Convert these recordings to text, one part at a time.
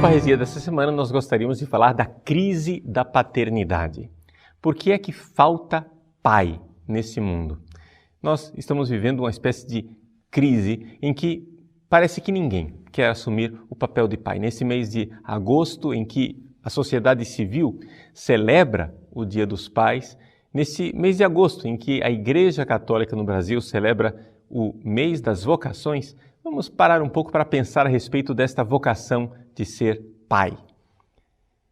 Parresia dessa semana nós gostaríamos de falar da crise da paternidade. Por que é que falta pai nesse mundo? Nós estamos vivendo uma espécie de crise em que parece que ninguém quer assumir o papel de pai. Nesse mês de agosto, em que a sociedade civil celebra o Dia dos Pais, nesse mês de agosto, em que a Igreja Católica no Brasil celebra o mês das vocações, vamos parar um pouco para pensar a respeito desta vocação de ser pai.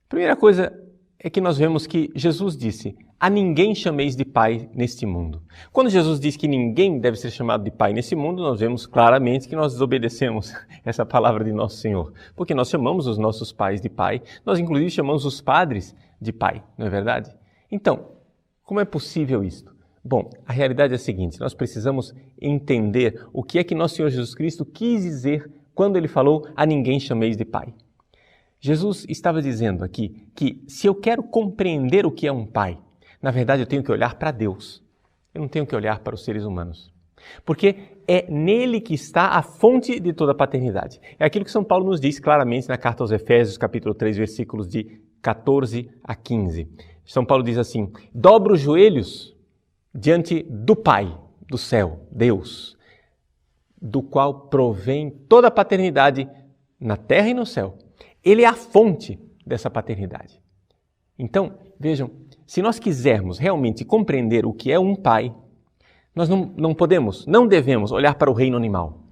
Primeira coisa é que nós vemos que Jesus disse: a ninguém chameis de pai neste mundo. Quando Jesus diz que ninguém deve ser chamado de pai nesse mundo, nós vemos claramente que nós desobedecemos essa palavra de nosso Senhor. Porque nós chamamos os nossos pais de pai, nós inclusive chamamos os padres de pai, não é verdade? Então, como é possível isto? Bom, a realidade é a seguinte: nós precisamos entender o que é que nosso Senhor Jesus Cristo quis dizer quando Ele falou a ninguém chameis de pai. Jesus estava dizendo aqui que se eu quero compreender o que é um pai, na verdade eu tenho que olhar para Deus. Eu não tenho que olhar para os seres humanos. Porque é nele que está a fonte de toda a paternidade. É aquilo que São Paulo nos diz claramente na carta aos Efésios, capítulo 3, versículos de 14 a 15. São Paulo diz assim: dobra os joelhos diante do Pai do céu, Deus, do qual provém toda a paternidade na terra e no céu. Ele é a fonte dessa paternidade. Então, vejam, se nós quisermos realmente compreender o que é um pai, nós não devemos olhar para o reino animal.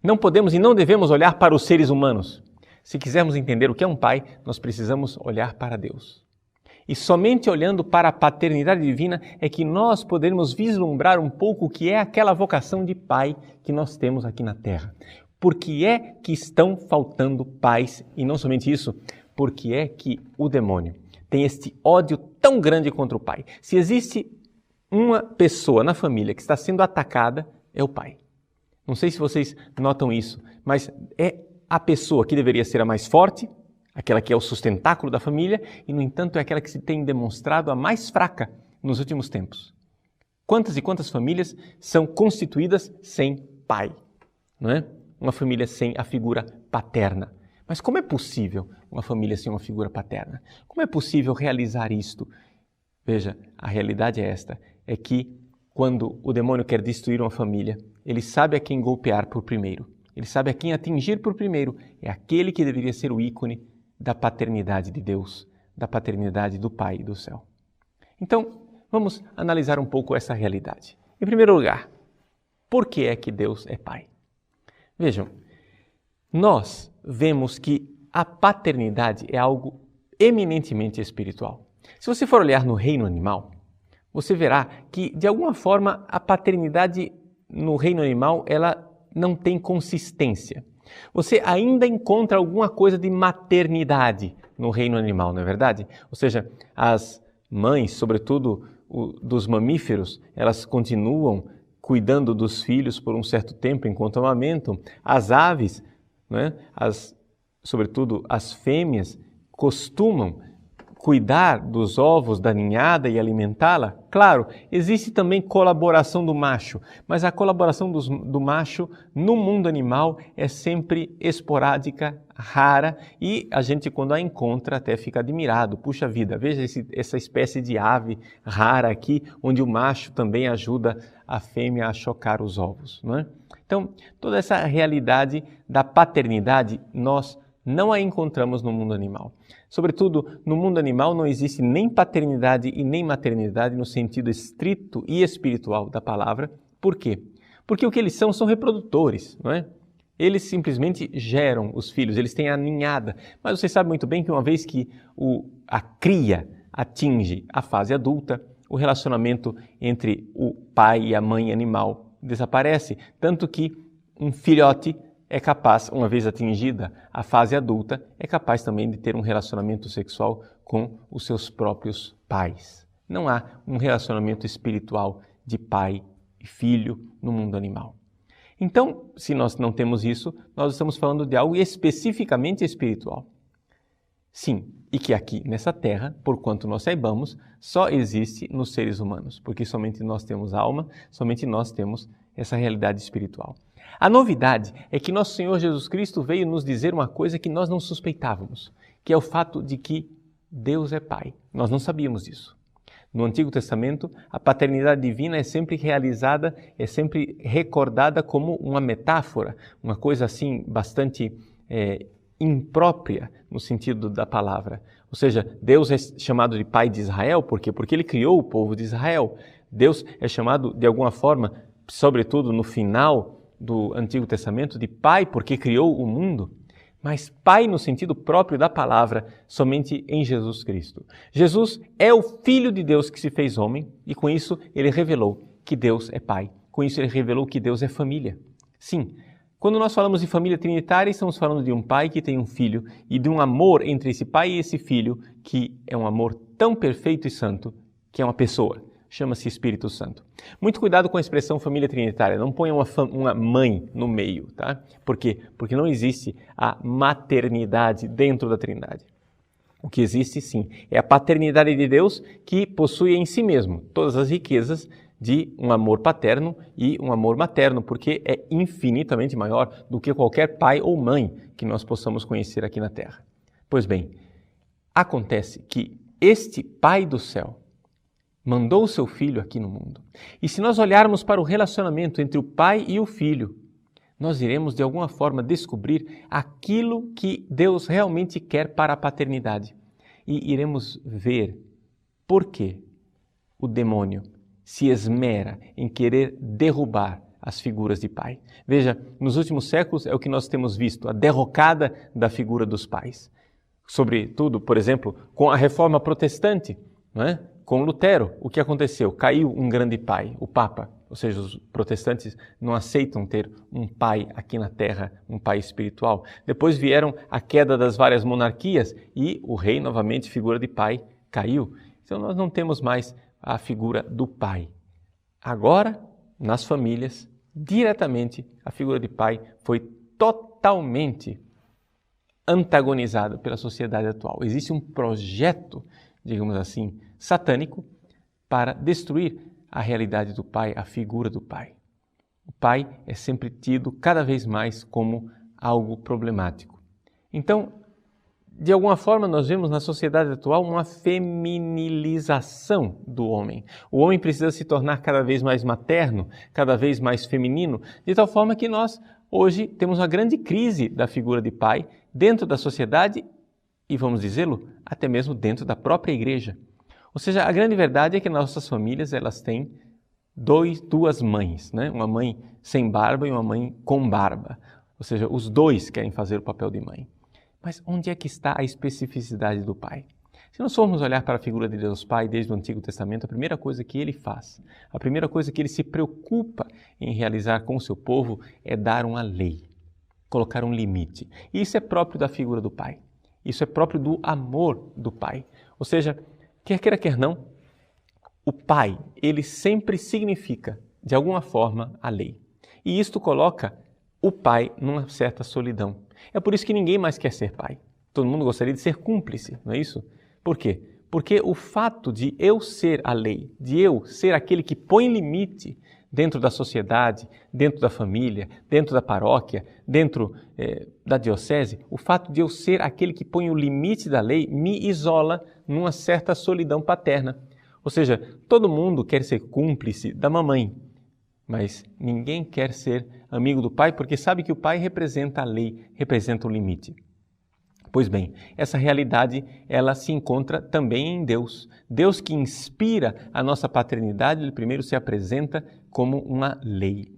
Não podemos e não devemos olhar para os seres humanos. Se quisermos entender o que é um pai, nós precisamos olhar para Deus. E somente olhando para a paternidade divina é que nós poderemos vislumbrar um pouco o que é aquela vocação de pai que nós temos aqui na terra. Por que é que estão faltando pais? E não somente isso, por que é que o demônio tem este ódio tão grande contra o pai? Se existe uma pessoa na família que está sendo atacada, é o pai. Não sei se vocês notam isso, mas é a pessoa que deveria ser a mais forte, aquela que é o sustentáculo da família, e, no entanto, é aquela que se tem demonstrado a mais fraca nos últimos tempos. Quantas e quantas famílias são constituídas sem pai, não é? Uma família sem a figura paterna. Mas como é possível uma família sem uma figura paterna? Como é possível realizar isto? Veja, a realidade é esta, é que quando o demônio quer destruir uma família, ele sabe a quem golpear por primeiro, ele sabe a quem atingir por primeiro, é aquele que deveria ser o ícone da paternidade de Deus, da paternidade do Pai do céu. Então, vamos analisar um pouco essa realidade. Em primeiro lugar, por que é que Deus é Pai? Vejam, nós vemos que a paternidade é algo eminentemente espiritual. Se você for olhar no reino animal, você verá que, de alguma forma, a paternidade no reino animal ela não tem consistência. Você ainda encontra alguma coisa de maternidade no reino animal, não é verdade? Ou seja, as mães, sobretudo dos mamíferos, elas continuam cuidando dos filhos por um certo tempo enquanto amamentam. As aves, né, sobretudo as fêmeas, costumam cuidar dos ovos da ninhada e alimentá-la. Claro, existe também colaboração do macho, mas a colaboração do macho no mundo animal é sempre esporádica, rara, e a gente, quando a encontra, até fica admirado. Puxa vida, veja essa espécie de ave rara aqui, onde o macho também ajuda a fêmea a chocar os ovos, não é? Então, toda essa realidade da paternidade, nós não a encontramos no mundo animal. Sobretudo, no mundo animal não existe nem paternidade e nem maternidade no sentido estrito e espiritual da palavra. Por quê? Porque o que eles são reprodutores, não é? Eles simplesmente geram os filhos, eles têm a ninhada. Mas você sabe muito bem que uma vez que a cria atinge a fase adulta, o relacionamento entre o pai e a mãe animal desaparece. Tanto que um filhote é capaz, uma vez atingida a fase adulta, é capaz também de ter um relacionamento sexual com os seus próprios pais. Não há um relacionamento espiritual de pai e filho no mundo animal. Então, se nós não temos isso, nós estamos falando de algo especificamente espiritual. Sim, e que aqui nessa terra, por quanto nós saibamos, só existe nos seres humanos, porque somente nós temos alma, somente nós temos essa realidade espiritual. A novidade é que nosso Senhor Jesus Cristo veio nos dizer uma coisa que nós não suspeitávamos, que é o fato de que Deus é Pai. Nós não sabíamos disso. No Antigo Testamento, a paternidade divina é sempre realizada, é sempre recordada como uma metáfora, uma coisa assim bastante imprópria no sentido da palavra. Ou seja, Deus é chamado de Pai de Israel, por quê? Porque Ele criou o povo de Israel. Deus é chamado de alguma forma, sobretudo no final do Antigo Testamento, de Pai porque criou o mundo. Mas Pai no sentido próprio da palavra, somente em Jesus Cristo. Jesus é o Filho de Deus que se fez homem e com isso Ele revelou que Deus é Pai. Com isso Ele revelou que Deus é família. Sim, quando nós falamos de família trinitária, estamos falando de um pai que tem um filho e de um amor entre esse pai e esse filho que é um amor tão perfeito e santo que é uma pessoa. Chama-se Espírito Santo. Muito cuidado com a expressão família trinitária. Não ponha uma mãe no meio, tá? Por quê? Porque não existe a maternidade dentro da Trindade. O que existe, sim, é a paternidade de Deus que possui em si mesmo todas as riquezas de um amor paterno e um amor materno, porque é infinitamente maior do que qualquer pai ou mãe que nós possamos conhecer aqui na Terra. Pois bem, acontece que este Pai do céu mandou o seu Filho aqui no mundo. E se nós olharmos para o relacionamento entre o Pai e o Filho, nós iremos de alguma forma descobrir aquilo que Deus realmente quer para a paternidade. E iremos ver por que o demônio se esmera em querer derrubar as figuras de pai. Veja, nos últimos séculos é o que nós temos visto, a derrocada da figura dos pais. Sobretudo, por exemplo, com a reforma protestante, não é? Com Lutero, o que aconteceu? Caiu um grande pai, o Papa. Ou seja, os protestantes não aceitam ter um pai aqui na Terra, um pai espiritual. Depois vieram a queda das várias monarquias e o rei, novamente, figura de pai, caiu. Então nós não temos mais a figura do pai. Agora, nas famílias, diretamente, a figura de pai foi totalmente antagonizada pela sociedade atual. Existe um projeto, digamos assim, satânico para destruir a realidade do pai, a figura do pai. O pai é sempre tido cada vez mais como algo problemático. Então, de alguma forma, nós vemos na sociedade atual uma feminilização do homem. O homem precisa se tornar cada vez mais materno, cada vez mais feminino, de tal forma que nós, hoje, temos uma grande crise da figura de pai dentro da sociedade e, vamos dizê-lo, até mesmo dentro da própria igreja. Ou seja, a grande verdade é que nossas famílias elas têm duas mães, né? Uma mãe sem barba e uma mãe com barba. Ou seja, os dois querem fazer o papel de mãe. Mas onde é que está a especificidade do pai? Se nós formos olhar para a figura de Deus Pai desde o Antigo Testamento, a primeira coisa que ele faz, a primeira coisa que ele se preocupa em realizar com o seu povo é dar uma lei, colocar um limite. E isso é próprio da figura do pai. Isso é próprio do amor do pai. Ou seja, quer queira, quer não, o pai, ele sempre significa, de alguma forma, a lei. E isto coloca o pai numa certa solidão. É por isso que ninguém mais quer ser pai. Todo mundo gostaria de ser cúmplice, não é isso? Por quê? Porque o fato de eu ser a lei, de eu ser aquele que põe limite dentro da sociedade, dentro da família, dentro da paróquia, dentro da diocese, o fato de eu ser aquele que põe o limite da lei me isola numa certa solidão paterna. Ou seja, todo mundo quer ser cúmplice da mamãe, mas ninguém quer ser amigo do pai porque sabe que o pai representa a lei, representa o limite. Pois bem, essa realidade ela se encontra também em Deus. Deus que inspira a nossa paternidade, ele primeiro se apresenta como uma lei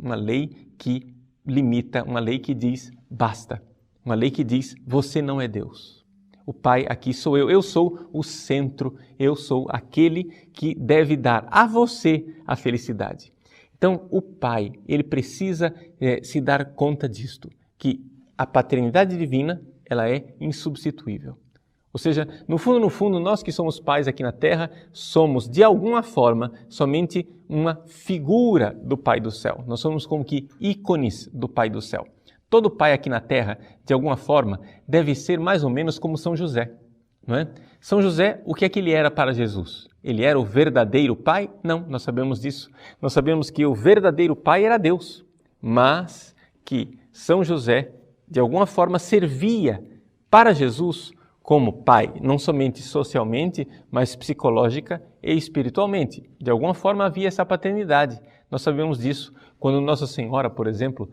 que limita, uma lei que diz basta, uma lei que diz você não é Deus. O Pai aqui sou eu sou o centro, eu sou aquele que deve dar a você a felicidade. Então, o Pai, ele precisa se dar conta disto, que a paternidade divina, ela é insubstituível. Ou seja, no fundo, nós que somos pais aqui na Terra, somos, de alguma forma, somente uma figura do Pai do céu. Nós somos como que ícones do Pai do céu. Todo pai aqui na Terra, de alguma forma, deve ser mais ou menos como São José, não é? São José, o que é que ele era para Jesus? Ele era o verdadeiro pai? Não, nós sabemos disso. Nós sabemos que o verdadeiro pai era Deus, mas que São José, de alguma forma, servia para Jesus como pai, não somente socialmente, mas psicológica e espiritualmente. De alguma forma havia essa paternidade. Nós sabemos disso quando Nossa Senhora, por exemplo,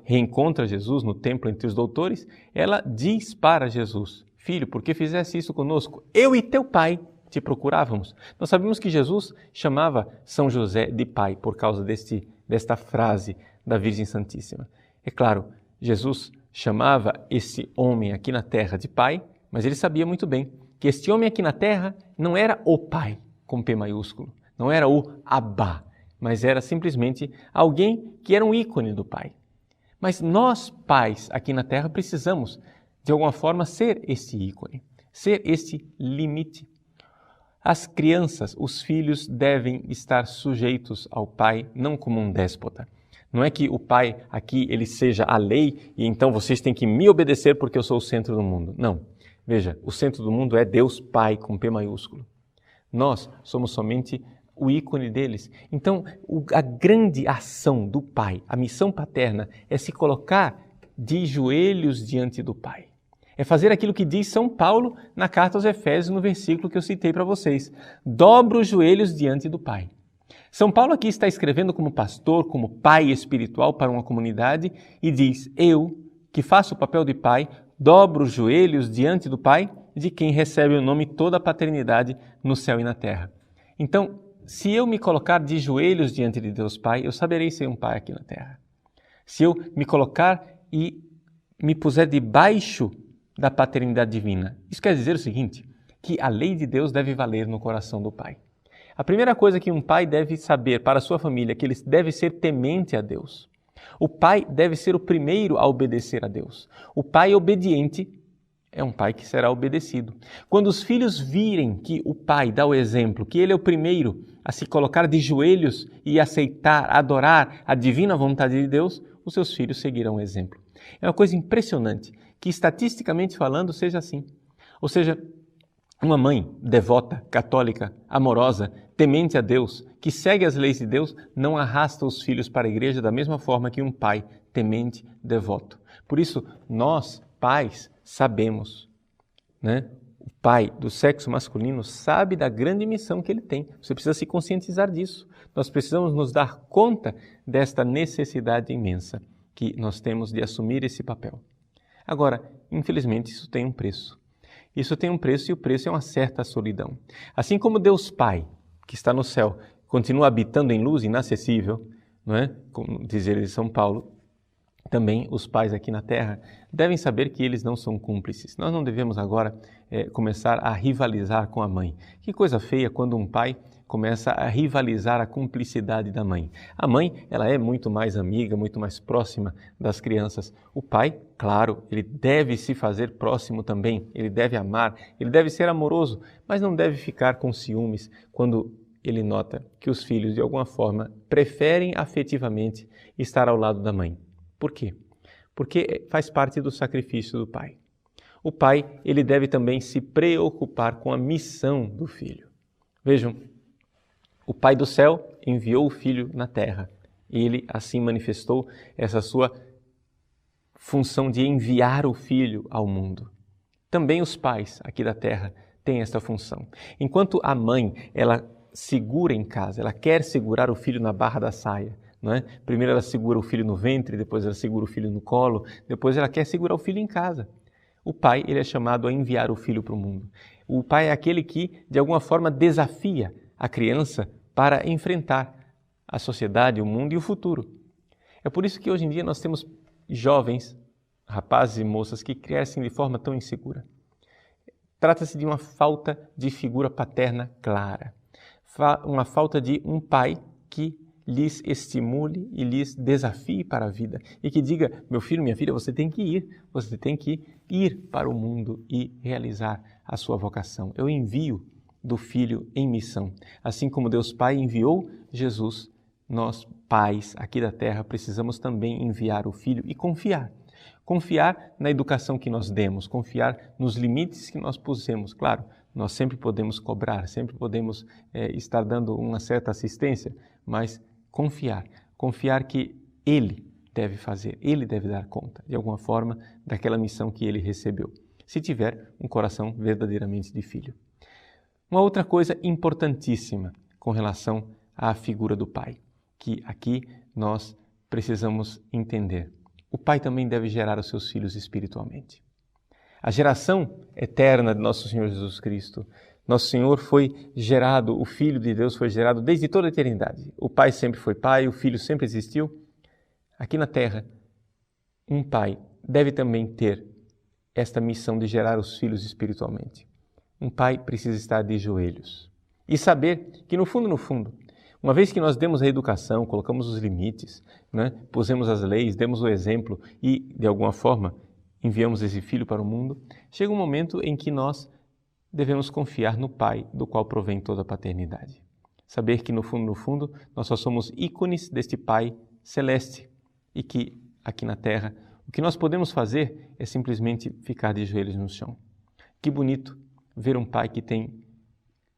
reencontra Jesus no templo entre os doutores, ela diz para Jesus: Filho, por que fizeste isso conosco? Eu e teu pai te procurávamos. Nós sabemos que Jesus chamava São José de pai por causa desta frase da Virgem Santíssima. É claro, Jesus chamava esse homem aqui na terra de pai, mas ele sabia muito bem que este homem aqui na terra não era o pai, com P maiúsculo, não era o Abba, mas era simplesmente alguém que era um ícone do pai. Mas nós, pais, aqui na terra, precisamos, de alguma forma, ser este ícone, ser este limite. As crianças, os filhos, devem estar sujeitos ao pai, não como um déspota. Não é que o pai aqui ele seja a lei e então vocês têm que me obedecer porque eu sou o centro do mundo. Não. Veja, o centro do mundo é Deus Pai, com P maiúsculo. Nós somos somente o ícone deles. Então, a grande ação do pai, a missão paterna, é se colocar de joelhos diante do pai. É fazer aquilo que diz São Paulo na carta aos Efésios, no versículo que eu citei para vocês. Dobra os joelhos diante do pai. São Paulo aqui está escrevendo como pastor, como pai espiritual para uma comunidade e diz: eu, que faço o papel de pai, dobro os joelhos diante do Pai, de quem recebe o nome toda a paternidade no céu e na terra. Então, se eu me colocar de joelhos diante de Deus Pai, eu saberei ser um pai aqui na terra. Se eu me colocar e me puser debaixo da paternidade divina, isso quer dizer o seguinte, que a lei de Deus deve valer no coração do pai. A primeira coisa que um pai deve saber para a sua família é que ele deve ser temente a Deus. O pai deve ser o primeiro a obedecer a Deus. O pai obediente é um pai que será obedecido. Quando os filhos virem que o pai dá o exemplo, que ele é o primeiro a se colocar de joelhos e aceitar, adorar a divina vontade de Deus, os seus filhos seguirão o exemplo. É uma coisa impressionante que, estatisticamente falando, seja assim. Ou seja, uma mãe devota, católica, amorosa, temente a Deus, que segue as leis de Deus, não arrasta os filhos para a igreja da mesma forma que um pai temente, devoto. Por isso, nós, pais, sabemos, né? O pai do sexo masculino sabe da grande missão que ele tem. Você precisa se conscientizar disso. Nós precisamos nos dar conta desta necessidade imensa que nós temos de assumir esse papel. Agora, infelizmente, isso tem um preço. Isso tem um preço e o preço é uma certa solidão. Assim como Deus Pai, que está no céu, continua habitando em luz inacessível, não é? Como diz ele de São Paulo, também os pais aqui na terra devem saber que eles não são cúmplices. Nós não devemos agora começar a rivalizar com a mãe. Que coisa feia quando um pai começa a rivalizar a cumplicidade da mãe. A mãe, ela é muito mais amiga, muito mais próxima das crianças. O pai, claro, ele deve se fazer próximo também, ele deve amar, ele deve ser amoroso, mas não deve ficar com ciúmes quando ele nota que os filhos, de alguma forma, preferem afetivamente estar ao lado da mãe. Por quê? Porque faz parte do sacrifício do pai. O pai, ele deve também se preocupar com a missão do filho. Vejam, o Pai do céu enviou o Filho na terra. Ele assim manifestou essa sua função de enviar o Filho ao mundo. Também os pais aqui da terra têm esta função. Enquanto a mãe, ela segura em casa, ela quer segurar o filho na barra da saia, não é? Primeiro ela segura o filho no ventre, depois ela segura o filho no colo, depois ela quer segurar o filho em casa. O pai, ele é chamado a enviar o filho para o mundo. O pai é aquele que, de alguma forma, desafia a criança para enfrentar a sociedade, o mundo e o futuro. É por isso que hoje em dia nós temos jovens, rapazes e moças que crescem de forma tão insegura. Trata-se de uma falta de figura paterna clara, uma falta de um pai que lhes estimule e lhes desafie para a vida e que diga: meu filho, minha filha, você tem que ir para o mundo e realizar a sua vocação. Eu envio do Filho em missão. Assim como Deus Pai enviou Jesus, nós, pais aqui da terra, precisamos também enviar o Filho e confiar. Confiar na educação que nós demos, confiar nos limites que nós pusemos. Claro, nós sempre podemos cobrar, sempre podemos estar dando uma certa assistência, mas confiar que Ele deve fazer, ele deve dar conta, de alguma forma, daquela missão que ele recebeu, se tiver um coração verdadeiramente de filho. Uma outra coisa importantíssima com relação à figura do pai, que aqui nós precisamos entender. O pai também deve gerar os seus filhos espiritualmente. A geração eterna de nosso Senhor Jesus Cristo, nosso Senhor foi gerado, o Filho de Deus foi gerado desde toda a eternidade. O pai sempre foi pai, o filho sempre existiu. Aqui na terra, um pai deve também ter esta missão de gerar os filhos espiritualmente. Um pai precisa estar de joelhos e saber que no fundo, uma vez que nós demos a educação, colocamos os limites, pusemos as leis, demos o exemplo e, de alguma forma, enviamos esse filho para o mundo, chega um momento em que nós devemos confiar no Pai, do qual provém toda a paternidade. Saber que no fundo, nós só somos ícones deste Pai celeste e que, aqui na terra, o que nós podemos fazer é simplesmente ficar de joelhos no chão. Que bonito ver um pai que tem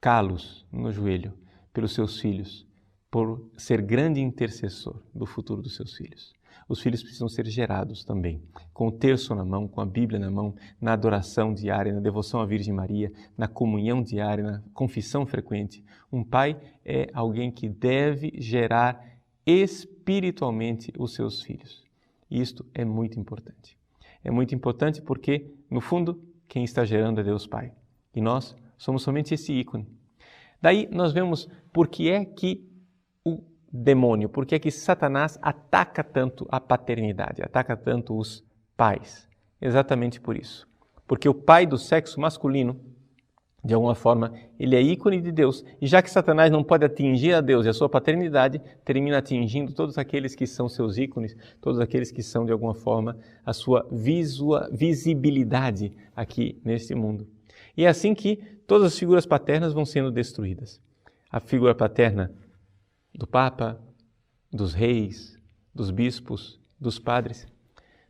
calos no joelho pelos seus filhos, por ser grande intercessor do futuro dos seus filhos. Os filhos precisam ser gerados também, com o terço na mão, com a Bíblia na mão, na adoração diária, na devoção à Virgem Maria, na comunhão diária, na confissão frequente. Um pai é alguém que deve gerar espiritualmente os seus filhos. E isto é muito importante. É muito importante porque, no fundo, quem está gerando é Deus Pai. E nós somos somente esse ícone. Daí nós vemos por que é que o demônio, por que é que Satanás ataca tanto a paternidade, ataca tanto os pais. Exatamente por isso. Porque o pai do sexo masculino, de alguma forma, ele é ícone de Deus. E já que Satanás não pode atingir a Deus e a sua paternidade, termina atingindo todos aqueles que são seus ícones, todos aqueles que são, de alguma forma, a sua visibilidade aqui neste mundo. E é assim que todas as figuras paternas vão sendo destruídas. A figura paterna do Papa, dos reis, dos bispos, dos padres.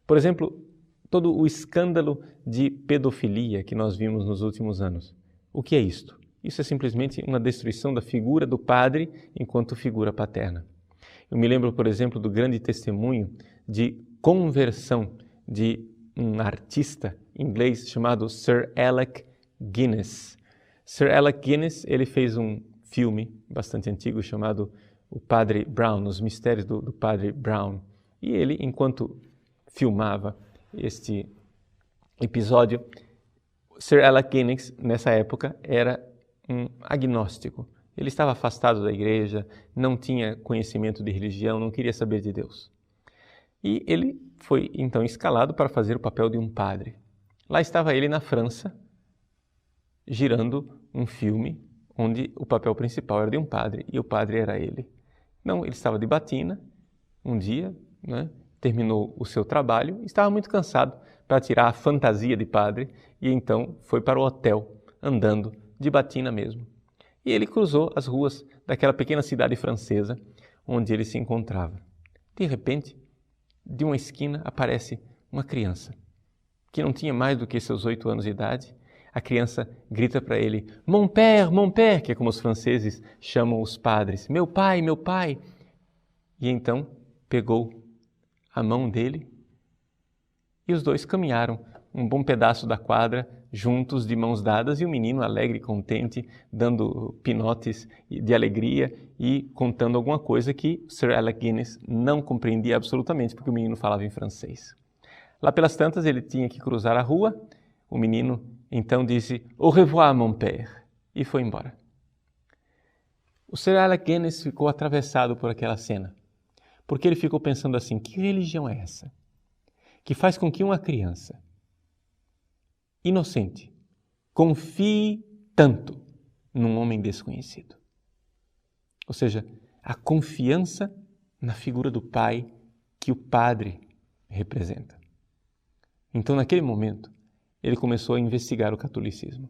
Por exemplo, todo o escândalo de pedofilia que nós vimos nos últimos anos. O que é isto? Isso é simplesmente uma destruição da figura do padre enquanto figura paterna. Eu me lembro, por exemplo, do grande testemunho de conversão de um artista inglês chamado Sir Alec Guinness. Sir Alec Guinness, ele fez um filme bastante antigo chamado O Padre Brown, Os Mistérios do Padre Brown. E ele, enquanto filmava este episódio, Sir Alec Guinness, nessa época, era um agnóstico. Ele estava afastado da igreja, não tinha conhecimento de religião, não queria saber de Deus. E ele foi, então, escalado para fazer o papel de um padre. Lá estava ele na França, girando um filme onde o papel principal era de um padre e o padre era ele. Não, ele estava de batina, um dia, terminou o seu trabalho, estava muito cansado para tirar a fantasia de padre e então foi para o hotel, andando de batina mesmo. E ele cruzou as ruas daquela pequena cidade francesa onde ele se encontrava. De repente, de uma esquina aparece uma criança que não tinha mais do que seus 8 anos de idade. A criança grita para ele, mon père, que é como os franceses chamam os padres, meu pai, meu pai. E então pegou a mão dele e os dois caminharam um bom pedaço da quadra, juntos, de mãos dadas, e o menino alegre e contente, dando pinotes de alegria e contando alguma coisa que Sir Alec Guinness não compreendia absolutamente, porque o menino falava em francês. Lá pelas tantas, ele tinha que cruzar a rua, o menino então disse, au revoir, mon père, e foi embora. O Sir Alec Guinness ficou atravessado por aquela cena, porque ele ficou pensando assim, que religião é essa? Que faz com que uma criança inocente confie tanto num homem desconhecido. Ou seja, a confiança na figura do pai que o padre representa. Então, naquele momento, ele começou a investigar o catolicismo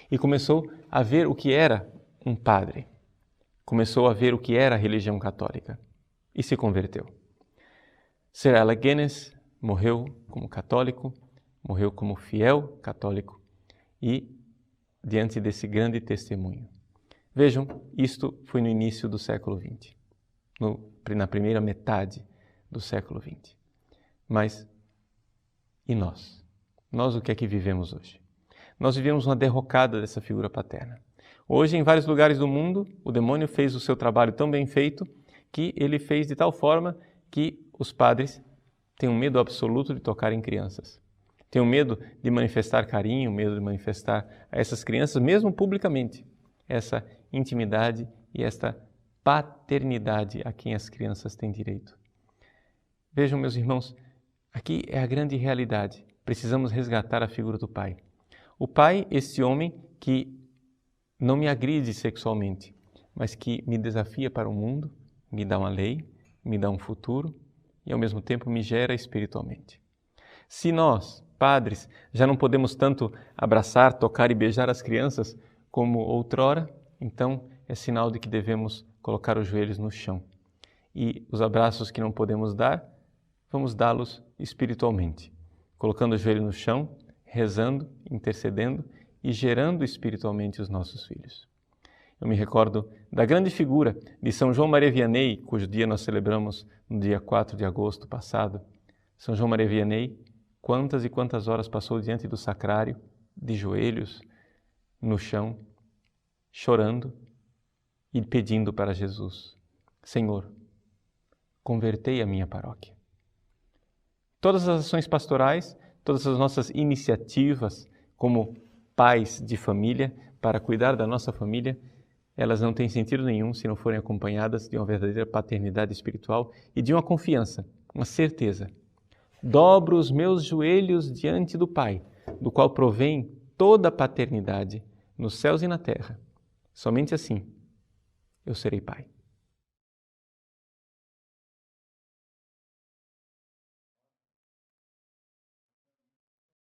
e começou a ver o que era um padre. Começou a ver o que era a religião católica e se converteu. Sir Alec Guinness morreu como católico, morreu como fiel católico e diante desse grande testemunho. Vejam, isto foi no início do século XX, na primeira metade do século XX. Mas e nós? Nós o que é que vivemos hoje? Nós vivemos uma derrocada dessa figura paterna. Hoje, em vários lugares do mundo, o demônio fez o seu trabalho tão bem feito que ele fez de tal forma que os padres têm um medo absoluto de tocar em crianças. Têm um medo de manifestar carinho, medo de manifestar a essas crianças, mesmo publicamente, essa intimidade e esta paternidade a quem as crianças têm direito. Vejam, meus irmãos, aqui é a grande realidade. Precisamos resgatar a figura do pai. O pai, esse homem que não me agride sexualmente, mas que me desafia para o mundo, me dá uma lei, me dá um futuro e ao mesmo tempo me gera espiritualmente. Se nós, padres, já não podemos tanto abraçar, tocar e beijar as crianças como outrora, então é sinal de que devemos colocar os joelhos no chão. E os abraços que não podemos dar, vamos dá-los espiritualmente, colocando o joelho no chão, rezando, intercedendo e gerando espiritualmente os nossos filhos. Eu me recordo da grande figura de São João Maria Vianney, cujo dia nós celebramos no dia 4 de agosto passado. São João Maria Vianney, quantas e quantas horas passou diante do sacrário, de joelhos, no chão, chorando e pedindo para Jesus: Senhor, convertei a minha paróquia. Todas as ações pastorais, todas as nossas iniciativas como pais de família, para cuidar da nossa família, elas não têm sentido nenhum se não forem acompanhadas de uma verdadeira paternidade espiritual e de uma confiança, uma certeza. Dobro os meus joelhos diante do Pai, do qual provém toda a paternidade nos céus e na terra. Somente assim eu serei pai.